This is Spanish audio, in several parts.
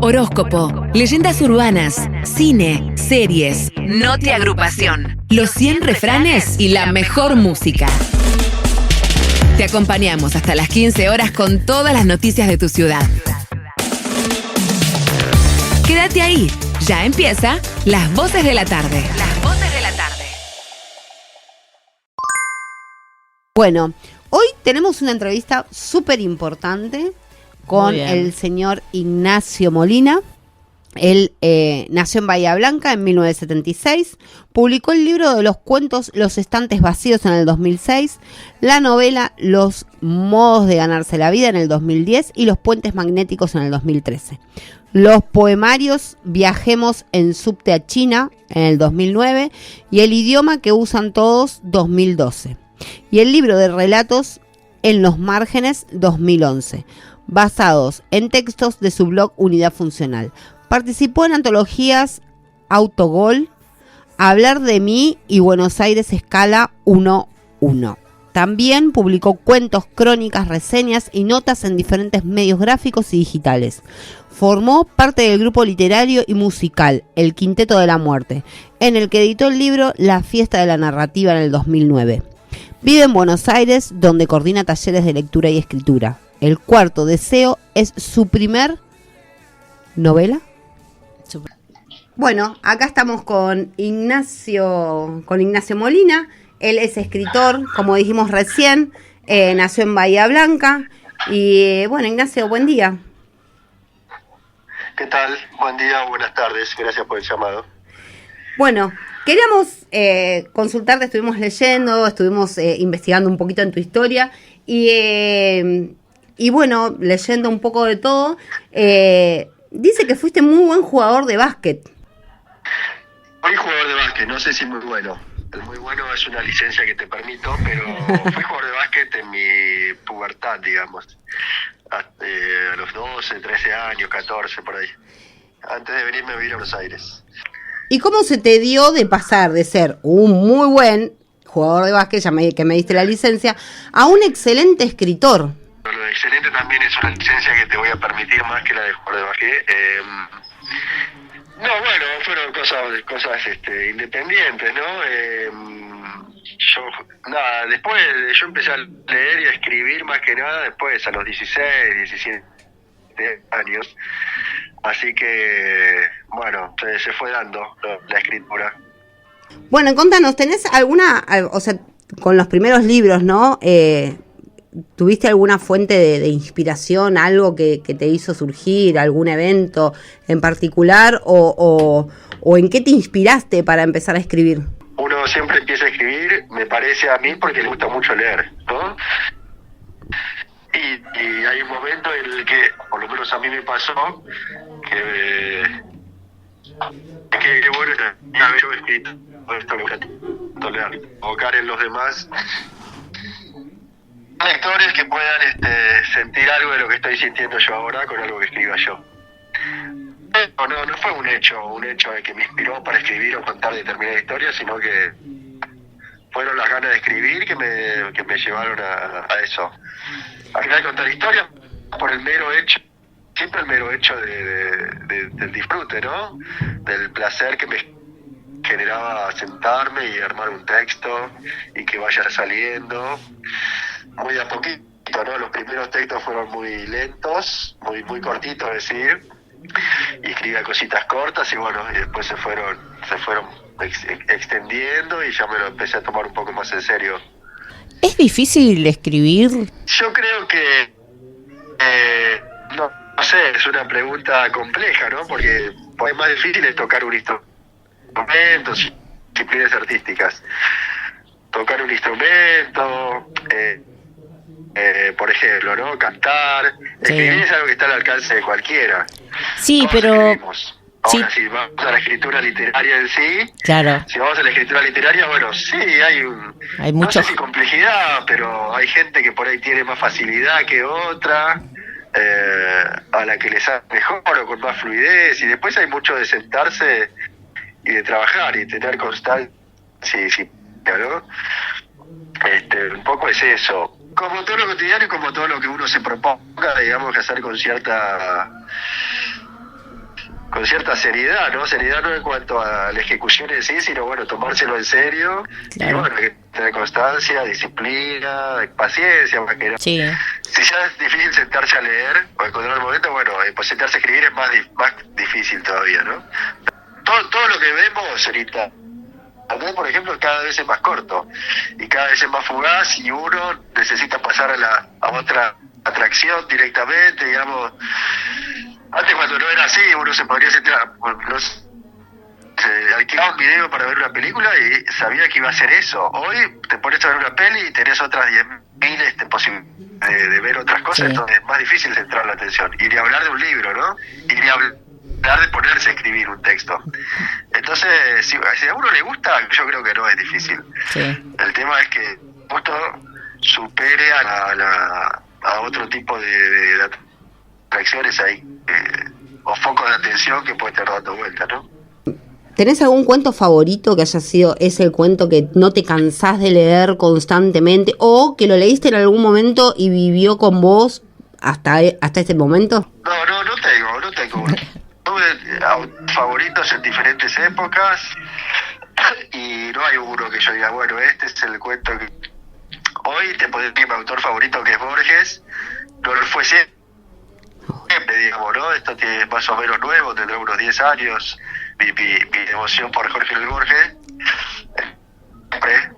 Horóscopo, leyendas urbanas, cine, series, Noti Agrupación, los 100 refranes y la mejor música. Te acompañamos hasta las 15 horas con todas las noticias de tu ciudad. Quédate ahí, ya empieza Las Voces de la Tarde. Las Voces de la Tarde. Bueno, hoy tenemos una entrevista súper importante con el señor Ignacio Molina. Él nació en Bahía Blanca en 1976, publicó el libro de los cuentos Los estantes vacíos en el 2006, la novela Los modos de ganarse la vida en el 2010 y Los puentes magnéticos en el 2013. Los poemarios Viajemos en subte a China en el 2009 y El idioma que usan todos 2012. Y el libro de relatos En los márgenes 2011, basados en textos de su blog Unidad Funcional. Participó en antologías Autogol, Hablar de mí y Buenos Aires Escala 1-1. También publicó cuentos, crónicas, reseñas y notas en diferentes medios gráficos y digitales. Formó parte del grupo literario y musical El Quinteto de la Muerte, en el que editó el libro La Fiesta de la Narrativa en el 2009. Vive en Buenos Aires, donde coordina talleres de lectura y escritura. El cuarto deseo es su primer novela. Bueno, acá estamos con Ignacio Molina. Él es escritor, como dijimos recién, nació en Bahía Blanca. Y bueno, Ignacio, buen día. ¿Qué tal? Buen día, buenas tardes. Gracias por el llamado. Bueno, queríamos consultarte, estuvimos leyendo, estuvimos investigando un poquito en tu historia y bueno, leyendo un poco de todo, dice que fuiste muy buen jugador de básquet. Fui jugador de básquet, no sé si muy bueno. El muy bueno es una licencia que te permito, pero fui jugador de básquet en mi pubertad, digamos. A los 12, 13 años, 14, por ahí. Antes de venirme a vivir a Buenos Aires. ¿Y cómo se te dio de pasar de ser un muy buen jugador de básquet, que me diste la licencia, a un excelente escritor? Lo de excelente también es una licencia que te voy a permitir más que la de jugador de básquet. No, bueno, fueron cosas independientes, ¿no? Después yo empecé a leer y a escribir más que nada después, a los 16, 17 años. Así que, bueno, se fue dando la escritura. Bueno, contanos, ¿tenés alguna, o sea, con los primeros libros, ¿no? ¿Tuviste alguna fuente de inspiración, algo que te hizo surgir, algún evento en particular o en qué te inspiraste para empezar a escribir? Uno siempre empieza a escribir, me parece a mí, porque le gusta mucho leer, ¿no? Y hay un momento en el que, por lo menos a mí me pasó, que bueno, una vez yo he escrito esto que voy a leer, provocar en los demás lectores que puedan sentir algo de lo que estoy sintiendo yo ahora con algo que escriba yo. No fue un hecho de que me inspiró para escribir o contar determinada historia, sino que fueron las ganas de escribir que me llevaron a eso. A querer contar historias por el mero hecho, siempre el mero hecho del disfrute, ¿no? Del placer que me generaba sentarme y armar un texto y que vaya saliendo muy a poquito, ¿no? Los primeros textos fueron muy lentos, muy cortitos, es decir, y escribía cositas cortas y bueno, y después se fueron extendiendo y ya me lo empecé a tomar un poco más en serio. ¿Es difícil escribir? Yo creo que no sé, es una pregunta compleja, ¿no? Porque es más difícil es tocar un instrumento, disciplinas artísticas. Tocar un instrumento, por ejemplo, ¿no? Cantar. Escribir es algo que está al alcance de cualquiera. Sí, todos pero... escribimos. Ahora, sí. si vamos a la escritura literaria en sí, claro. Si vamos a la escritura literaria, bueno, sí, hay mucho... no sé si complejidad, pero hay gente que por ahí tiene más facilidad que otra, a la que le sale mejor o con más fluidez, y después hay mucho de sentarse y de trabajar y tener constancia, sí, ¿no? Un poco es eso. Como todo lo cotidiano y como todo lo que uno se proponga, digamos, que hacer con cierta con cierta seriedad, ¿no? Seriedad no en cuanto a la ejecución en sí, sino bueno, tomárselo en serio. Claro. Y bueno, hay que tener constancia, disciplina, paciencia, porque Sí. si ya es difícil sentarse a leer o encontrar el momento, bueno, pues sentarse a escribir es más difícil todavía, ¿no? Todo lo que vemos ahorita, por ejemplo, cada vez es más corto y cada vez es más fugaz, y uno necesita pasar a otra atracción directamente, digamos. Antes, cuando no era así, uno se podría sentar, alquilaba un video para ver una película y sabía que iba a ser eso. Hoy te pones a ver una peli y tenés otras 10.000 posibilidades de ver otras cosas, Sí. entonces es más difícil centrar la atención. Y ni hablar de un libro, ¿no? Y ni hablar de ponerse a escribir un texto. Entonces, si a uno le gusta, yo creo que no es difícil. Sí. El tema es que justo supere a otro tipo de atracciones ahí, o focos de atención que puede estar dando vuelta, ¿no? ¿Tenés algún cuento favorito que haya sido ese cuento que no te cansás de leer constantemente, o que lo leíste en algún momento y vivió con vos hasta este momento? No tengo. Tuve favoritos en diferentes épocas y no hay uno que yo diga, bueno, este es el cuento que... Hoy te puedo decir mi autor favorito, que es Borges. No lo fue siempre, digamos, ¿no? Esto tiene más o menos nuevo, tendrá unos 10 años. Mi devoción por Jorge Luis Borges,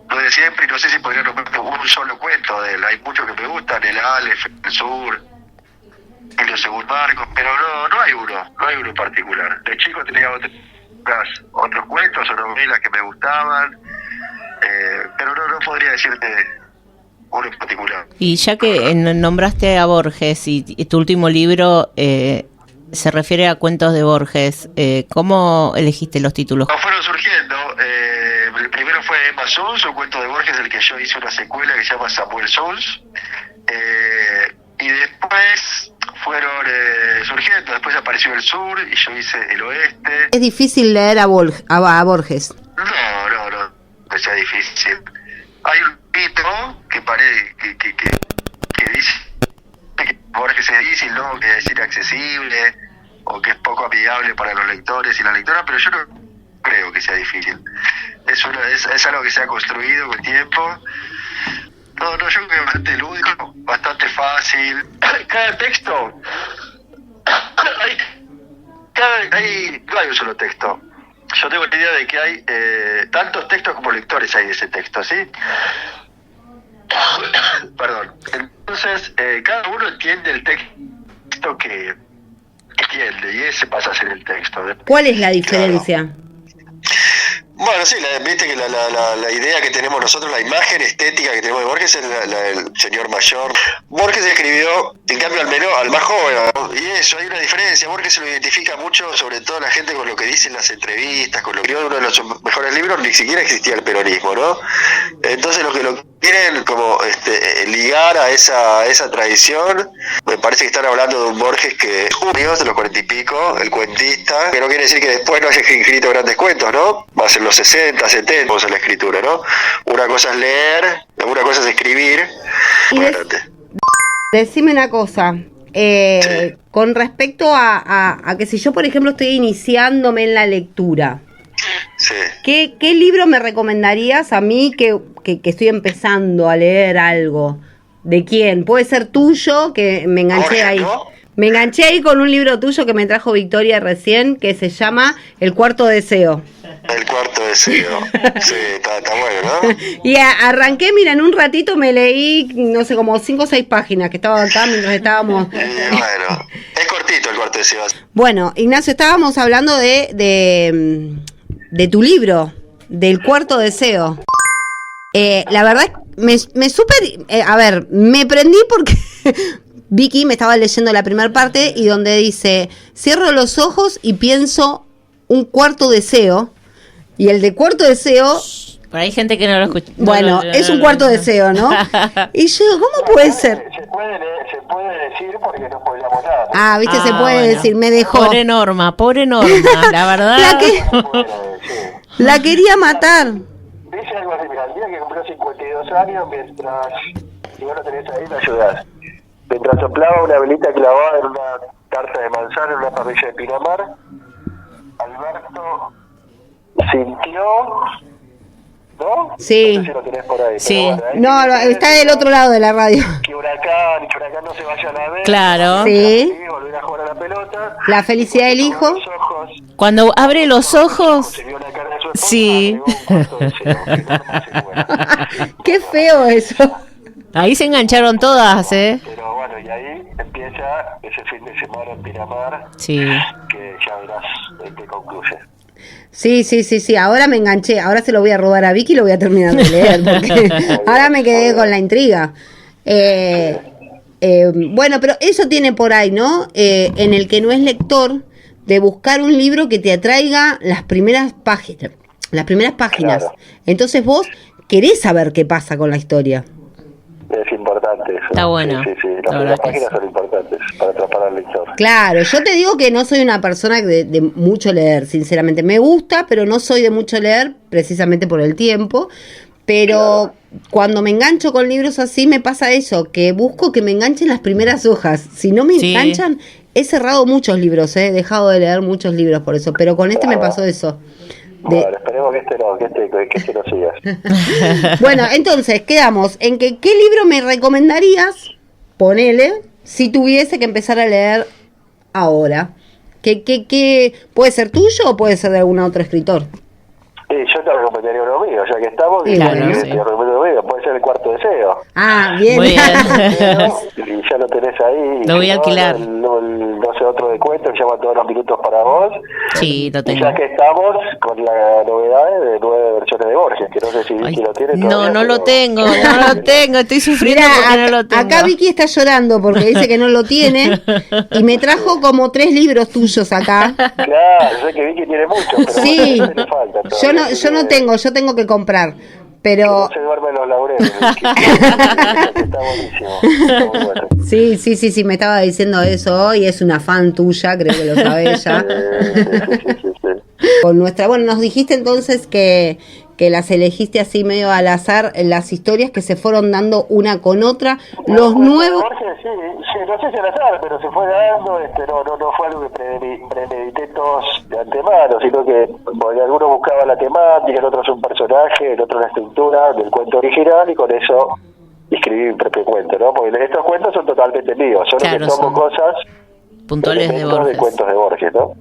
lo de siempre, y no sé si podría nombrar un solo cuento de él. Hay muchos que me gustan, el Aleph, el Sur, el Según Marcos, pero no hay uno en particular. De chico tenía otros cuentos o novelas que me gustaban, pero no podría decirte uno en particular. Y ya que nombraste a Borges y tu último libro se refiere a cuentos de Borges, ¿cómo elegiste los títulos? Fueron surgiendo. El primero fue Emma Sons, un cuento de Borges, del que yo hice una secuela que se llama Samuel Sons. Y después fueron surgiendo. Después apareció el Sur y yo hice el Oeste. Es difícil leer a Borges. No que sea difícil. Hay un mito que dice que Borges es difícil, ¿no? Que es inaccesible o que es poco amigable para los lectores y las lectoras, pero yo no creo que sea difícil. Es algo que se ha construido con el tiempo. No, yo creo que es bastante lúdico, bastante fácil. Cada texto, no hay un solo texto. Yo tengo la idea de que hay tantos textos como lectores hay de ese texto, ¿sí? Perdón. Entonces, cada uno entiende el texto que entiende, y ese pasa a ser el texto. ¿Cuál es la diferencia? Claro. Bueno, sí, viste que la idea que tenemos nosotros, la imagen estética que tenemos de Borges es la del señor mayor. Borges escribió, en cambio, al más joven, ¿no? Y eso, hay una diferencia. Borges se lo identifica mucho, sobre todo la gente, con lo que dice en las entrevistas, con lo que uno de los mejores libros, ni siquiera existía el peronismo, ¿no? Entonces, lo que lo quieren como ligar a esa tradición, me parece que están hablando de un Borges que es judío, de los 40 y pico, el cuentista, que no quiere decir que después no haya escrito grandes cuentos, ¿no? Va a ser los 60, 70 en la escritura, ¿no? Una cosa es leer, una cosa es escribir. Decime una cosa, Sí. con respecto a que si yo, por ejemplo, estoy iniciándome en la lectura, Sí. ¿qué libro me recomendarías a mí que estoy empezando a leer algo? ¿De quién? Puede ser tuyo, que me enganché Borges, ahí. ¿no? Me enganché ahí con un libro tuyo que me trajo Victoria recién, que se llama El Cuarto Deseo. El cuarto deseo. Sí, está bueno, ¿no? Y arranqué, mira, en un ratito me leí, no sé, como 5 o 6 páginas que estaba acá mientras estábamos. Bueno, es cortito el cuarto deseo. Bueno, Ignacio, estábamos hablando de tu libro, del Cuarto Deseo. La verdad, me prendí porque Vicky me estaba leyendo la primera parte y donde dice, cierro los ojos y pienso un cuarto deseo, y el de cuarto deseo, Pero hay gente que no lo escucha. bueno, es un cuarto deseo, ¿no? Y yo, ¿cómo puede ser? Se puede decir porque no spoilamos nada. Ah, viste, se puede bueno. decir, me dejó. Pobre Norma, la verdad. La quería matar. Dice algo así, mira, el día que cumplió 52 años, mientras, si vos lo tenés ahí, me ayudás. Mientras soplaba una velita clavada en una tarta de manzana en una parrilla de Pinamar, Alberto sintió, ¿no? Sí. No sé si lo tenés por ahí. Sí. Pero bueno, No, está del otro lado de la radio. que Huracán no se vaya a la vez. Claro. Sí. Volver a jugar a la pelota. La felicidad del hijo. Los ojos, Cuando abre los ojos, se vio la cara de su esposa, Sí. agregó un cuarto de cero, que no se muera. Qué feo eso. ahí se engancharon todas, ¿eh? Pero bueno, y ahí empieza ese fin de semana en Pinamar, Sí. que ya verás en qué concluye. Sí. Ahora me enganché. Ahora se lo voy a robar a Vicky y lo voy a terminar de leer. Porque ahora me quedé con la intriga. Bueno, pero eso tiene por ahí, ¿no? En el que no es lector, de buscar un libro que te atraiga las primeras páginas. Claro. Entonces vos querés saber qué pasa con la historia. Es importante eso. Está bueno. Sí. La Las verdad primeras que páginas sí. son importantes para atrapar al lector. Claro, yo te digo que no soy una persona de mucho leer, sinceramente. Me gusta, pero no soy de mucho leer, precisamente por el tiempo. Pero cuando me engancho con libros así, me pasa eso, que busco que me enganchen las primeras hojas. Si no me Sí. enganchan, he cerrado muchos libros, he dejado de leer muchos libros por eso. Pero con este me pasó eso. Bueno, esperemos que este no sigas. Bueno, entonces quedamos en que ¿qué libro me recomendarías? Ponele, si tuviese que empezar a leer ahora. ¿Qué puede ser tuyo o puede ser de algún otro escritor? Yo te recomendaría uno mío, ya que estamos, Sí, claro, te sí. recomiendo uno mío, puede ser El Cuarto Deseo. Ah, bien. Muy bien. Y ya lo tenés ahí. Lo voy a ¿no? alquilar. No sé, otro de cuento que se llama Todos los Minutos para Vos. Sí, lo Y tengo. ya que estamos con la novedad de 9 versiones de Borges, que no sé si Vicky lo tiene No, todavía, no lo pero- tengo, estoy sufriendo Mira, porque no lo tengo. acá Vicky está llorando porque dice que no lo tiene y me trajo como 3 libros tuyos acá. Claro, sé que Vicky tiene mucho, pero Sí, bueno, le falta yo todavía, no tengo, yo tengo que comprar, Que pero no se duerme en los laureles. Vicky. Está buenísimo. Está muy bueno. sí, me estaba diciendo eso hoy, es una fan tuya, creo que lo sabe ella. Sí. Con nuestra, bueno, nos dijiste entonces que las elegiste así medio al azar, las historias que se fueron dando una con otra, los nuevos... Borges, sí, no sé si al azar, pero se fue dando, no fue algo que premedité todos de antemano, sino que porque alguno buscaba la temática, el otro es un personaje, el otro la estructura del cuento original, y con eso escribí mi propio cuento, ¿no? Porque estos cuentos son totalmente míos, solo Claro, que tomo son cosas, puntuales de elementos Borges. de cuentos de Borges, ¿no?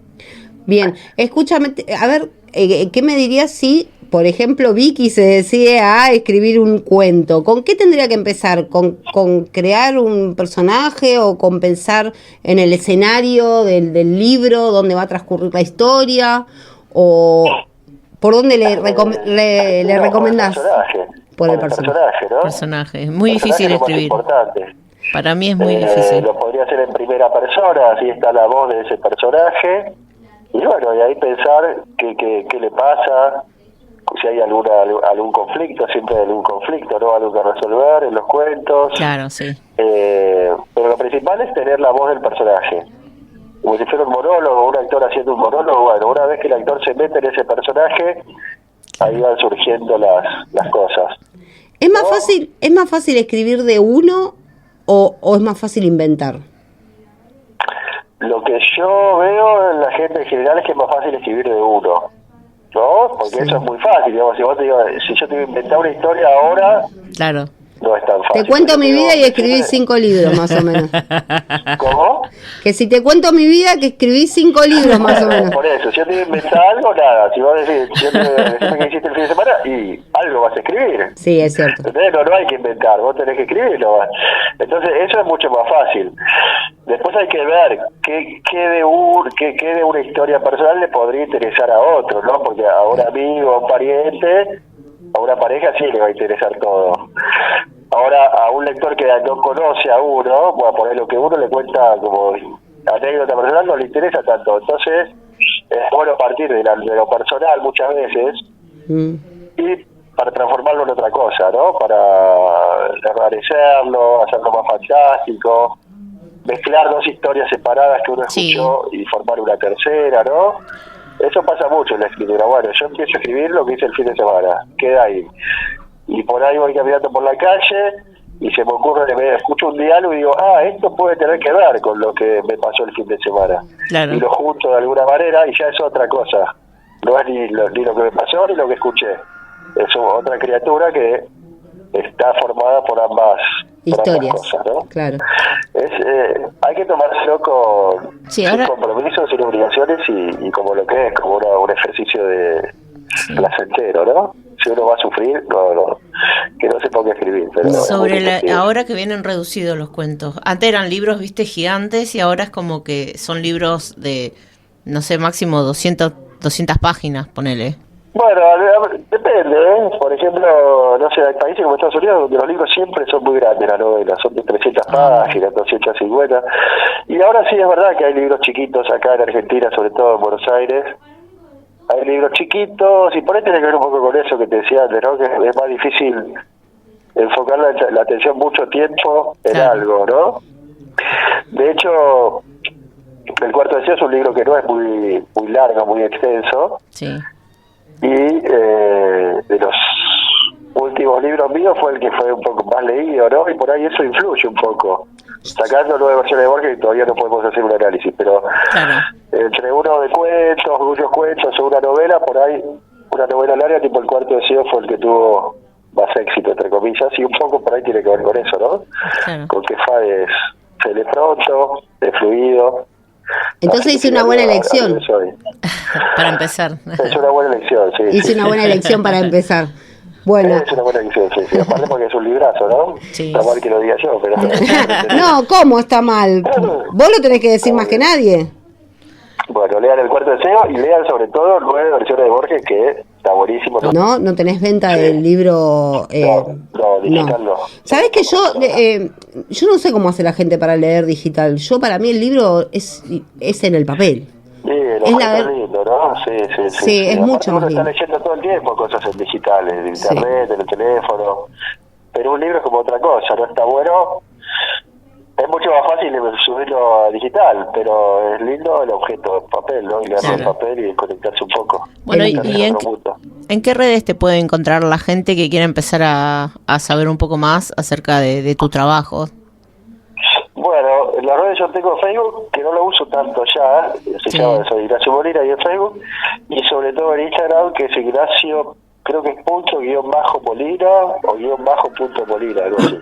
Bien, escúchame, a ver, ¿qué me dirías si, por ejemplo, Vicky se decide a escribir un cuento? ¿Con qué tendría que empezar? ¿Con crear un personaje o con pensar en el escenario del libro, dónde va a transcurrir la historia? ¿O por dónde le No, recomendás? Por el Por el personaje, ¿no? Personaje. Es muy El personaje difícil es lo más escribir. importante. Para mí es muy difícil. Lo podría hacer en primera persona, así está la voz de ese personaje. Y bueno, y ahí pensar qué le pasa, si hay algún conflicto, siempre hay algún conflicto, ¿no? Algo que resolver en los cuentos. Claro, sí. Pero lo principal es tener la voz del personaje. Como si fuera un monólogo, un actor haciendo un monólogo. Bueno, una vez que el actor se mete en ese personaje, ahí van surgiendo las cosas. ¿Es más fácil escribir de uno o es más fácil inventar? Lo que yo veo en la gente en general es que es más fácil escribir de uno, ¿no? Porque eso es muy fácil, digamos, si yo te voy a inventar una historia ahora, Claro. no es tan fácil. Te cuento mi vida y escribí escribí 5 libros, más o menos. ¿Cómo? Que si te cuento mi vida, que escribí 5 libros, más o menos. Por eso, si yo te voy a inventar algo, nada. Si vos decís, si yo te decís que hiciste el fin de semana, y algo vas a escribir. Sí, es cierto. Entonces no hay que inventar, vos tenés que escribirlo. Entonces eso es mucho más fácil. Después hay que ver qué de una historia personal le podría interesar a otro, ¿no? Porque a un amigo, a un pariente, a una pareja sí le va a interesar todo. Ahora, a un lector que no conoce a uno, bueno, por ahí lo que uno le cuenta como anécdota personal no le interesa tanto. Entonces es bueno partir de lo personal muchas veces y para transformarlo en otra cosa, ¿no? Para enrarecerlo, hacerlo más fantástico, mezclar dos historias separadas que uno Sí. escuchó y formar una tercera, ¿no? Eso pasa mucho en la escritura. Bueno, yo empiezo a escribir lo que hice el fin de semana, queda ahí. Y por ahí voy caminando por la calle y se me ocurre, escucho un diálogo y digo, esto puede tener que ver con lo que me pasó el fin de semana. Claro. Y lo junto de alguna manera y ya es otra cosa. No es ni lo que me pasó ni lo que escuché. Es otra criatura que está formada por ambas historias, cosas, ¿no? Claro. Hay que tomárselo con ahora... sin compromisos, sin obligaciones y como lo que es, como un ejercicio de placentero, ¿no? Si uno va a sufrir, que no se ponga a escribir. Pero ahora que vienen reducidos los cuentos. Antes eran libros, viste, gigantes, y ahora es como que son libros de, no sé, máximo 200 páginas, ponele. Bueno, depende, ¿eh? Por ejemplo, no sé, hay países como Estados Unidos donde los libros siempre son muy grandes, las novelas, son de 300 páginas, 250. Y ahora sí es verdad que hay libros chiquitos acá en Argentina, sobre todo en Buenos Aires. Hay libros chiquitos, y por ahí tiene que ver un poco con eso que te decía antes, ¿no? Que es más difícil enfocar la atención mucho tiempo en algo, ¿no? De hecho, El Cuarto Deseo es un libro que no es muy largo, muy extenso. Sí. Y de los últimos libros míos fue el que fue un poco más leído, ¿no? Y por ahí eso influye un poco. Sacando 9 versiones de Borges, y todavía no podemos hacer un análisis, pero entre uno de cuentos, muchos cuentos o una novela, por ahí una novela larga tipo El Cuarto Deseo fue el que tuvo más éxito, entre comillas, y un poco por ahí tiene que ver con eso, ¿no? Claro. Con que se lee pronto, es fluido. Entonces hice una buena elección. Para empezar. Es una buena elección, sí. Hice una buena elección para empezar. Bueno. Es una buena elección, sí. Aparte porque es un librazo, ¿no? Sí. Está mal que lo diga yo, pero... No, ¿cómo está mal? Vos lo tenés que decir más que nadie. Bueno, lean El Cuarto Deseo y lean sobre todo 9 versiones de Borges, que está buenísimo. No tenés venta del libro. No, digital no. ¿Sabés que yo no sé cómo hace la gente para leer digital? Para mí el libro es en el papel. Sí, es lindo, ¿no? Sí. Sí, es mucho más lindo. Uno está leyendo todo el tiempo cosas en digitales, en internet, en el teléfono. Pero un libro es como otra cosa, ¿no? Está bueno. Es mucho más fácil subirlo a digital, pero es lindo el objeto de papel, ¿no? Y leerlo en papel y conectarse un poco. Bueno, ¿y en qué redes te puede encontrar la gente que quiera empezar a saber un poco más acerca de tu trabajo? Bueno, en las redes yo tengo Facebook, que no lo uso tanto ya, llama Soy Ignacio Molina y en Facebook, y sobre todo en Instagram, que es Ignacio, creo que es _Molina o _Molina, algo así.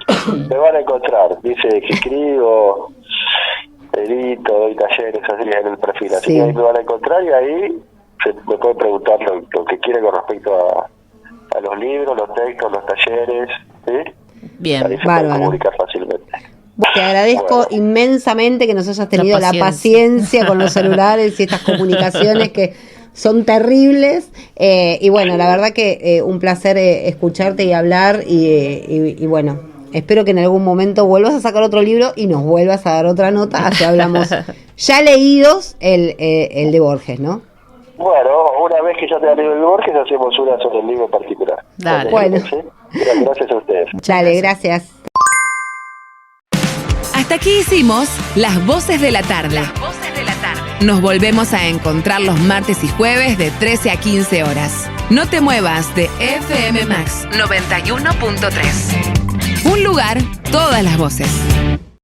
Me van a encontrar, dice que escribo, edito, doy talleres, así en el perfil, así que ahí me van a encontrar y ahí me pueden preguntar lo que quieran con respecto a los libros, los textos, los talleres, ¿sí? Bien, ahí se pueden comunicar fácilmente. Te agradezco inmensamente que nos hayas tenido la paciencia con los celulares y estas comunicaciones que son terribles. Y bueno, la verdad que un placer escucharte y hablar. Y bueno, espero que en algún momento vuelvas a sacar otro libro y nos vuelvas a dar otra nota. Así hablamos ya leídos el de Borges, ¿no? Bueno, una vez que ya te ha leído el de Borges, hacemos una sobre el libro en particular. Dale. Bueno. ¿Sí? Gracias a ustedes. Dale, gracias. Hasta aquí hicimos Las Voces de la Tarde. Nos volvemos a encontrar los martes y jueves de 13 a 15 horas. No te muevas de FM Max 91.3. Un lugar, todas las voces.